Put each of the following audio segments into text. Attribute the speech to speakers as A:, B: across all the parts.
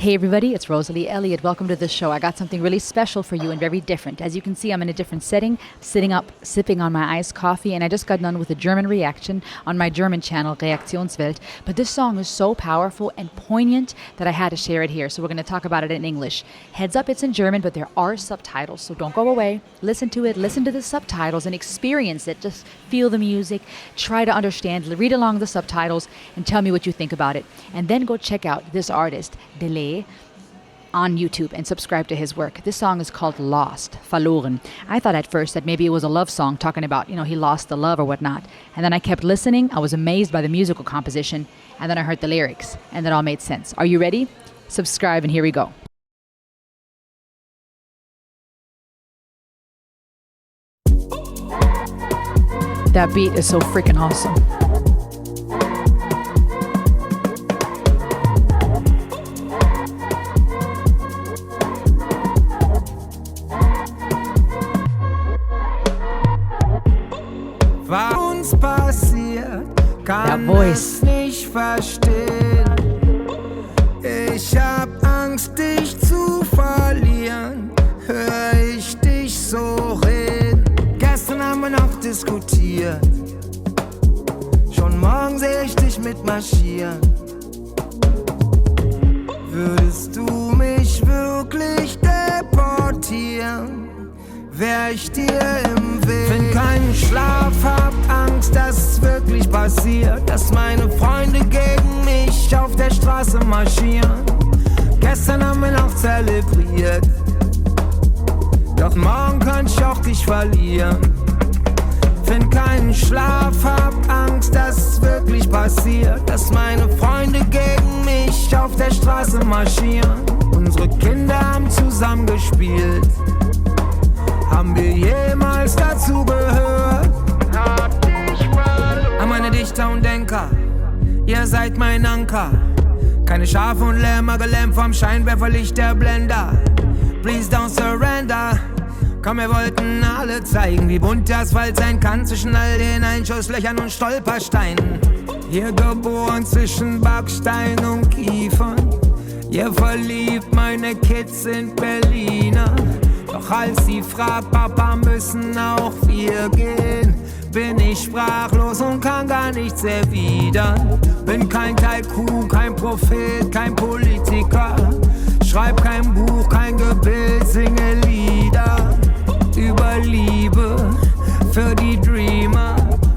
A: Hey everybody, it's Rosalie, Elliott. Welcome to the show. I got something really special for you and very different. As you can see, I'm in a different setting, sitting up, sipping on my iced coffee, and I just got done with a German reaction on my German channel, Reaktionswelt. But this song is so powerful and poignant that I had to share it here, so we're going to talk about it in English. Heads up, it's in German, but there are subtitles, so don't go away. Listen to it, listen to the subtitles, and experience it. Just feel the music, try to understand, read along the subtitles, and tell me what you think about it. And then go check out this artist, Dellé, on YouTube and subscribe to his work. This song is called Lost, Verloren. I thought at first that maybe it was a love song talking about, he lost the love or whatnot. And then I kept listening. I was amazed by the musical composition. And then I heard the lyrics and that all made sense. Are you ready? Subscribe and here we go. That beat is so freaking awesome.
B: Was uns passiert, kann es nicht verstehen. Ich hab Angst, dich zu verlieren, hör ich dich so reden. Gestern haben wir noch diskutiert, schon morgen seh ich dich mitmarschieren. Würdest du mich wirklich deportieren? Wär ich dir im Weg. Find keinen Schlaf, hab Angst, dass es wirklich passiert, dass meine Freunde gegen mich auf der Straße marschieren. Gestern haben wir noch zelebriert, doch morgen könnte ich auch dich verlieren. Find keinen Schlaf, hab Angst, dass es wirklich passiert, dass meine Freunde gegen mich auf der Straße marschieren. Unsere Kinder haben zusammen gespielt. Haben wir jemals dazu gehört? An meine Dichter und Denker, ihr seid mein Anker. Keine Schafe und Lämmer, gelähmt vom Scheinwerferlicht der Blender. Please don't surrender. Komm, wir wollten alle zeigen, wie bunt der Asphalt sein kann zwischen all den Einschusslöchern und Stolpersteinen. Hier geboren zwischen Backstein und Kiefern. Ihr verliebt, meine Kids sind Berliner. Doch als sie fragt, Papa, müssen auch wir gehen, bin ich sprachlos und kann gar nichts erwidern. Bin kein Tycoon, kein Prophet, kein Politiker. Schreib kein Buch, kein Gebild, singe Lieder über Liebe für die Dreamer.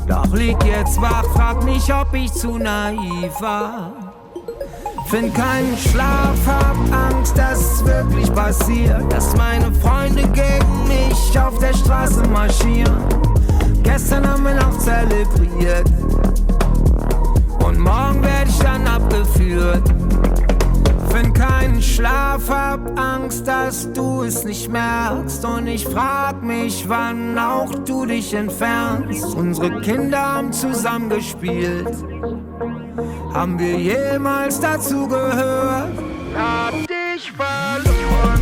B: Doch lieg jetzt wach, frag mich, ob ich zu naiv war. Find keinen Schlaf, hab Angst, dass es wirklich passiert, dass meine Freunde gegen mich auf der Straße marschieren. Gestern haben wir noch zelebriert und morgen werd ich dann abgeführt. Find keinen Schlaf, hab Angst, dass du es nicht merkst und ich frag mich, wann auch du dich entfernst. Unsere Kinder haben zusammen gespielt. Haben wir jemals dazu gehört? Hab dich verloren.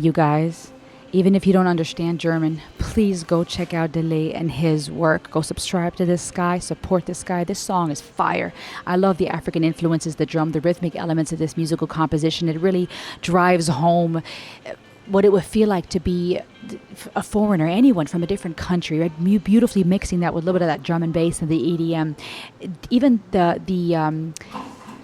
A: You guys, even if you don't understand German, please go check out Dellé and his work. Go subscribe to this guy, support this guy. This song is fire. I love the African influences, the drum, the rhythmic elements of this musical composition. It really drives home what it would feel like to be a foreigner, anyone from a different country, right? Beautifully mixing that with a little bit of that drum and bass and the EDM. Even the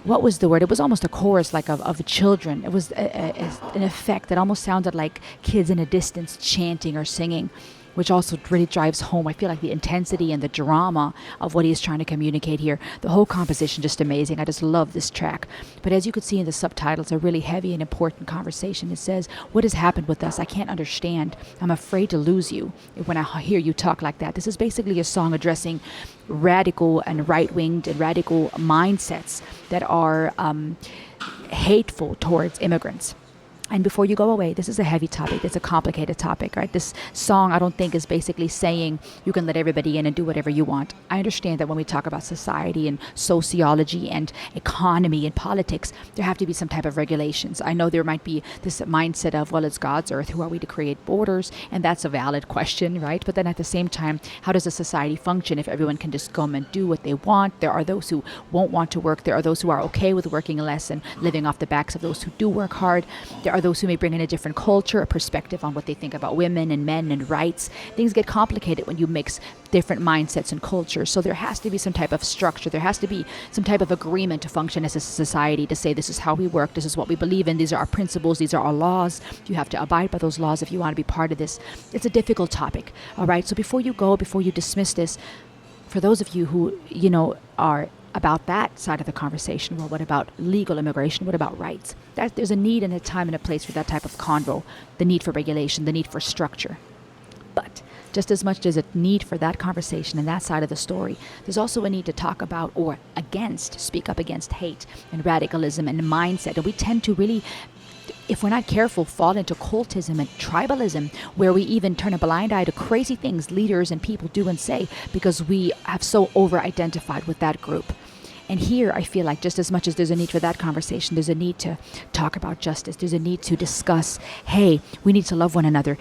A: what was the word? It was almost a chorus like of children. It was an effect that almost sounded like kids in a distance chanting or singing. which also really drives home, I feel like, the intensity and the drama of what he's trying to communicate here. The whole composition just amazing. I just love this track. But as you could see in the subtitles, a really heavy and important conversation. It says, what has happened with us? I can't understand. I'm afraid to lose you when I hear you talk like that. This is basically a song addressing radical and right-winged and radical mindsets that are hateful towards immigrants. And before you go away, this is a heavy topic. It's a complicated topic, right? This song, I don't think, is basically saying you can let everybody in and do whatever you want. I understand that when we talk about society and sociology and economy and politics, there have to be some type of regulations. I know there might be this mindset of, well, it's God's earth. Who are we to create borders? And that's a valid question, right? But then at the same time, how does a society function if everyone can just come and do what they want? There are those who won't want to work. There are those who are okay with working less and living off the backs of those who do work hard. There are those who may bring in a different culture, a perspective on what they think about women and men and rights. Things get complicated when you mix different mindsets and cultures. So there has to be some type of structure. There has to be some type of agreement to function as a society, to say this is how we work, this is what we believe in, these are our principles, these are our laws. You have to abide by those laws if you want to be part of this. It's a difficult topic, all right? So before you go, before you dismiss this, for those of you who, are about that side of the conversation, well, what about legal immigration? What about rights? There's a need and a time and a place for that type of convo, the need for regulation, the need for structure. But just as much as a need for that conversation and that side of the story, there's also a need to talk about or speak up against hate and radicalism and mindset. And we tend to really, if we're not careful, fall into cultism and tribalism, where we even turn a blind eye to crazy things leaders and people do and say because we have so over-identified with that group. And here I feel like just as much as there's a need for that conversation, there's a need to talk about justice. There's a need to discuss, hey, we need to love one another.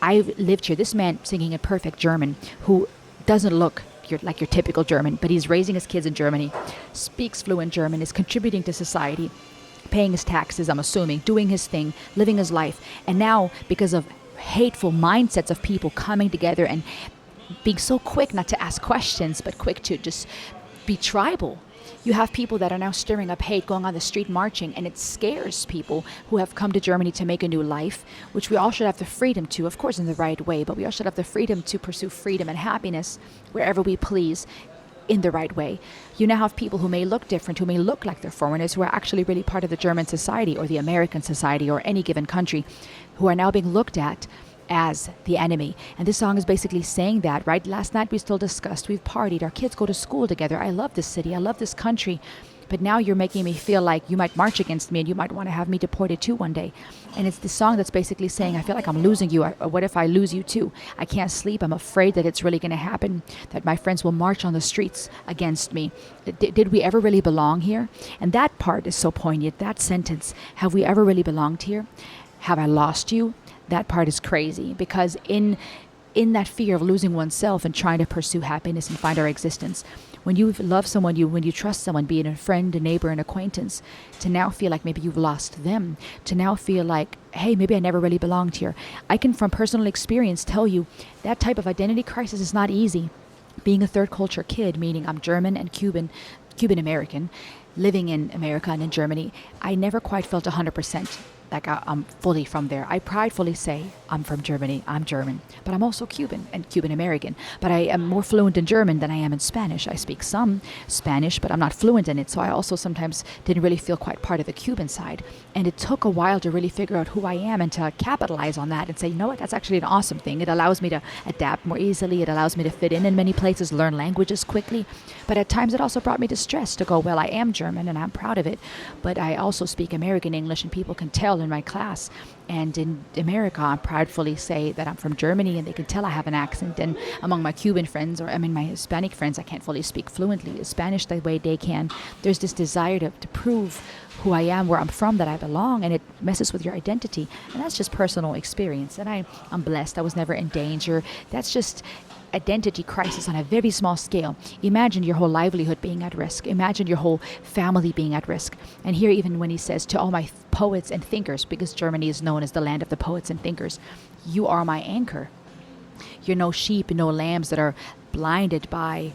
A: I've lived here. This man singing in perfect German who doesn't look like your typical German, but he's raising his kids in Germany, speaks fluent German, is contributing to society, paying his taxes, I'm assuming, doing his thing, living his life. And now, because of hateful mindsets of people coming together and being so quick not to ask questions, but quick to just be tribal, you have people that are now stirring up hate, going on the street marching, and it scares people who have come to Germany to make a new life, which we all should have the freedom to, of course in the right way, but we all should have the freedom to pursue freedom and happiness wherever we please, in the right way. You now have people who may look different, who may look like they're foreigners, who are actually really part of the German society or the American society or any given country, who are now being looked at as the enemy. And this song is basically saying that, right? Last night we still discussed, we've partied, our kids go to school together, I love this city, I love this country, but now you're making me feel like you might march against me and you might want to have me deported too one day. And it's the song that's basically saying, I feel like I'm losing you. What if I lose you too? I can't sleep. I'm afraid that it's really going to happen, that my friends will march on the streets against me. Did we ever really belong here? And that part is so poignant, that sentence, have we ever really belonged here? Have I lost you? That part is crazy, because in that fear of losing oneself and trying to pursue happiness and find our existence, when you love someone, when you trust someone, be it a friend, a neighbor, an acquaintance, to now feel like maybe you've lost them, to now feel like, hey, maybe I never really belonged here. I can, from personal experience, tell you that type of identity crisis is not easy. Being a third culture kid, meaning I'm German and Cuban American, living in America and in Germany, I never quite felt 100% like I'm fully from there. I pridefully say I'm from Germany, I'm German, but I'm also Cuban and Cuban American. But I am more fluent in German than I am in Spanish. I speak some Spanish, but I'm not fluent in it. So I also sometimes didn't really feel quite part of the Cuban side. And it took a while to really figure out who I am and to capitalize on that and say, you know what, that's actually an awesome thing. It allows me to adapt more easily. It allows me to fit in many places, learn languages quickly. But at times it also brought me distress to go, well, I am German and I'm proud of it, but I also speak American English and people can tell in my class. And in America, I proudly say that I'm from Germany and they can tell I have an accent. And among my Cuban friends, or my Hispanic friends, I can't fully speak fluently Spanish the way they can. There's this desire to prove who I am, where I'm from, that I belong, and it messes with your identity. And that's just personal experience. And I'm blessed. I was never in danger. That's just identity crisis on a very small scale. Imagine your whole livelihood being at risk. Imagine your whole family being at risk. And here, even when he says to all my poets and thinkers, because Germany is known as the land of the poets and thinkers, you are my anchor. You're no sheep and no lambs that are blinded by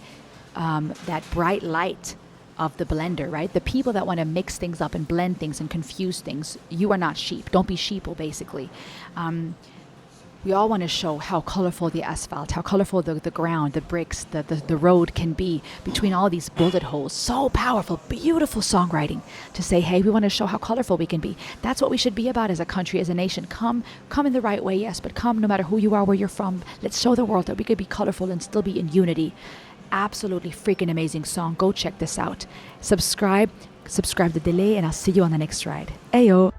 A: that bright light of the blender, right? The people that want to mix things up and blend things and confuse things, you are not sheep. Don't be sheeple, basically. We all want to show how colorful the asphalt, how colorful the ground, the bricks, the road can be between all these bullet holes. So powerful, beautiful songwriting to say, hey, we want to show how colorful we can be. That's what we should be about as a country, as a nation. Come in the right way, yes, but come no matter who you are, where you're from. Let's show the world that we could be colorful and still be in unity. Absolutely freaking amazing song. Go check this out. Subscribe to Dellé, and I'll see you on the next ride. Ayo!